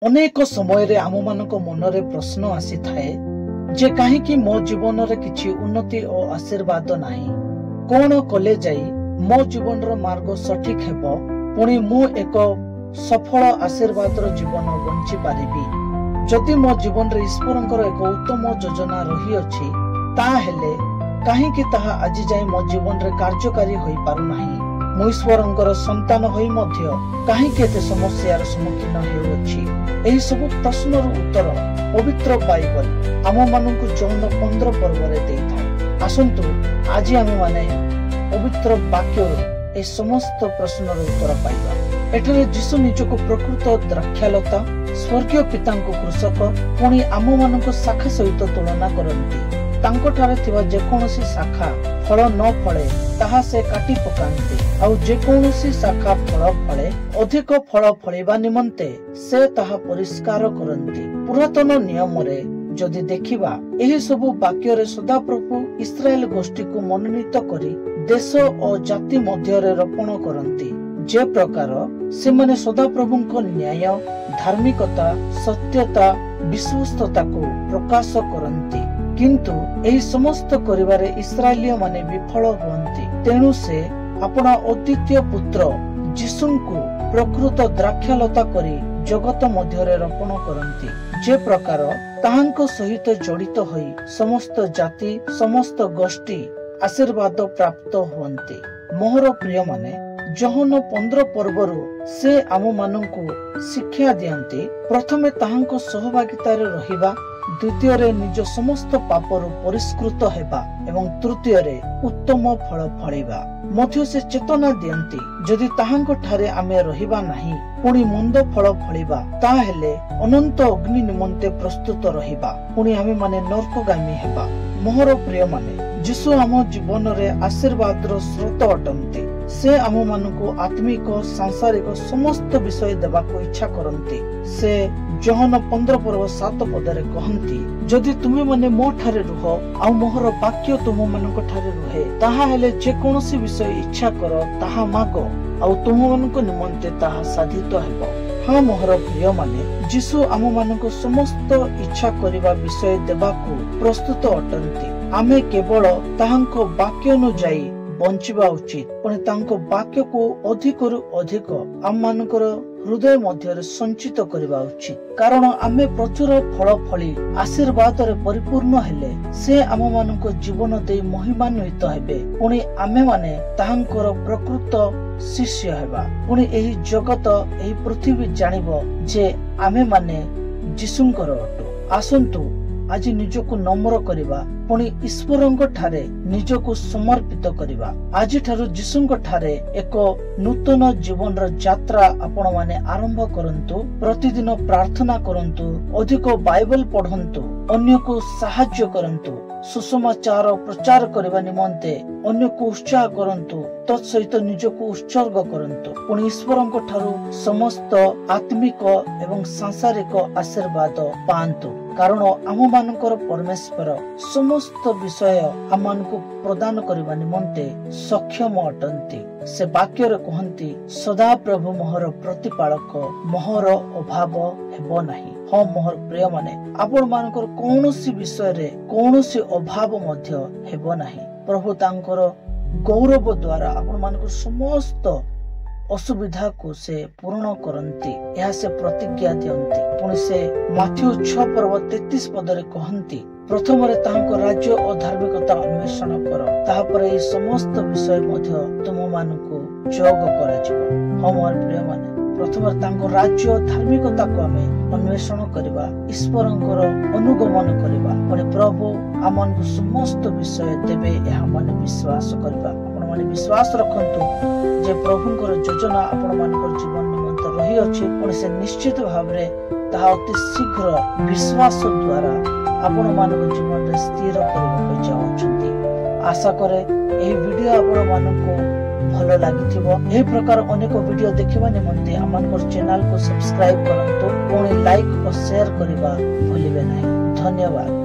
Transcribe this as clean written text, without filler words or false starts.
अनेक समय आम मान मनरे प्रश्न आसी थाए जे कहीं मो जीवन रे किछि उन्नति और आशीर्वाद नाही, कौन कले जाई मो जीवन रो मार्ग सठिक हेबो, पुणी मु एक सफल आशीर्वाद रो जीवन बंची पारिबी। जदि मो जीवन रे ईश्वरंकर एक उत्तम योजना रही अछि ताहेले कहीं ताहा आज जाए मो जीवन रे कार्यकारी होई पारु नाही। मु ईश्वरंकर संतान होई मध्य कहीं केते समस्यार सम्मुखीन हेउछि। एही सब प्रश्नर उत्तर पवित्र बाइबल आम मानकु जौन 15 पर्व रे देइथाय। आसंतु आज आम माने पवित्र वाक्य ए समस्त प्रश्नर उत्तर पाइबा। एठरे यीशु निजको प्रकृत द्राक्षालता स्वर्गीय पितांको कृषक पुणी आम मानक शाखा सहित तुलना करନ୍ତି। तांको ठारे थिबा जेकोनोसी शाखा फल न फळे ताहा से काटी पकांती, आउ जेकोनोसी शाखा फल फळे अधिक फल फळिबा निमंते से ताहा परिष्कार करନ୍ତି। पुरातन नियम रे जदि देखिबा एही सबु वाक्य रे सदा प्रभु इस्राएल गोष्ठी को मनोनीत करी देश और जाति मध्य रे रोपण करନ୍ତି। जे प्रकार से माने सदा प्रभुंको न्याय, धार्मिकता, सत्यता, विश्वस्तता को प्रकाश करନ୍ତି, किंतु एही समस्त करिवारे इस्राएलिय माने विफल हुअନ୍ତି। तेणु से अपना अद्वितीय पुत्र यीशुंको प्रकृत द्राक्षालता करी जगत मध्य रे रोपण करନ୍ତି। जे प्रकार ताहांको सहित जड़ित होई समस्त जाति समस्त गोष्ठी आशीर्वाद प्राप्त हुअନ୍ତି। मोहर प्रिय माने जहन 15 पर्वरु से आम मानंकु शिक्षा दियंती। प्रथमे ताहांको सहभागिता रे रहिबा, द्वितीय रे निज समस्त पापरु परिष्कृत हेबा एवं तृतीय रे उत्तम फल फळिबा मध्य से चेतना दियंती। जदि ताहांको ठारे आमे रहिबा नाही पुणी मंद फल फळिबा ताहेले अनंत अग्नि निमंते प्रस्तुत रहिबा, पुणी आमे माने नरकगामी हेबा। मोहर प्रिय माने यीशु आम जीवन रे आशीर्वाद रो स्रोत अटंती। से आम मानकु आत्मिक सांसारिक समस्त विषय देबाको इच्छा करନ୍ତି। से जहन 15 पर्व 7 पदरे कहନ୍ତି, जदि तुमे माने मो ठारे रुह आ मोहर वाक्य तुम मानक ठारे रुहे ताहा हेले जे कोनोसी विषय इच्छा कर ताहा मागो आ तुम मानक निमंते ताहा साधित हेबो। हाँ मोहर प्रिय माने यीशु आम मानक समस्त इच्छा करिबा विषय देबाको प्रस्तुत अटନ୍ତି। आमे केवल ताहांको वाक्य अनुଯାयी बंचिबा उचित, पुणी तांको वाक्य को अधिकरु अधिक आम मानकर हृदय मध्य संचित करबा उचित। कारण आमे प्रचुर फल फली आशीर्वाद रे परिपूर्ण हेले से आम मानक जीवन दे महिमान्वित हेबे, पुणी आमे माने ताहांकर प्रकृत शिष्य हेबा। पुणी एही जगत एही पृथ्वी जानिबो जे आमे माने यीशुंकर अटो। आसंतु आज निजको नम्र करिबा, पुणी ईश्वरंक ठारे निजको समर्पित करिबा। आज ठारु यीशुंक ठारे एक नूतन जीवन रो यात्रा आपण माने आरंभ करंतु। प्रतिदिन प्रार्थना करंतु, अधिक बाइबल पढ़ंतु, अन्य को सहाय्य करंतु, सुसमाचार प्रचार करबा निमंते अन्य को उत्साह करंतु, तत्सहित निजको उत्सर्ग करंतु। पुणी ईश्वरंक ठारु समस्त आत्मिक एवं सांसारिक आशीर्वाद पांतु। कारण आम मानकर परमेश्वर समस्त विषय आम मानकु प्रदान करबा निमंते सक्षम अटंती। से वाक्य रे कहंती, सदा प्रभु मोहर प्रतिपालक, मोहर अभाव हेबो नाही। हाँ मोहर प्रिय माने आपण मानकर कोनोसी विषय रे कोनोसी अभाव मध्य हेबो नाही। प्रभु तांकर गौरव द्वारा आपण मानकर समस्त असुविधा को से पूर्ण करंती, यह से प्रतिज्ञा दियंती। पुणी से माथ्यू 6 पर्व 33 पदरे कहंती, प्रथम रे तांको राज्य और धार्मिकता अन्वेषण कर, ताहापरे ए समस्त विषय मध्य तुम मानकु जोग कराजिबो। हम मोर प्रिय माने प्रथम रे तांको राज्य और धार्मिकता को हमें अन्वेषण करबा, ईश्वरंकर अनुगमन करबा, पुणी प्रभु आमनकु समस्त विषय देबे यह माने विश्वास करबा। आपण माने विश्वास रखंतु जे प्रभुंकर योजना आपण मानकर जीवन निमंत रही अछि, पुणी से निश्चित भाव रे ताहा अति शीघ्र विश्वास द्वारा आपण मानक जीवन रे स्थिर करबा चाहउछंती। आशा करे एही वीडियो आपण मानको भलो लागिथिबो। एही प्रकार अनेक वीडियो देखिबा निमंते हमनकर चैनल को सब्सक्राइब करंतु, पुणी लाइक और शेयर करबा भूलिबे नाही। धन्यवाद।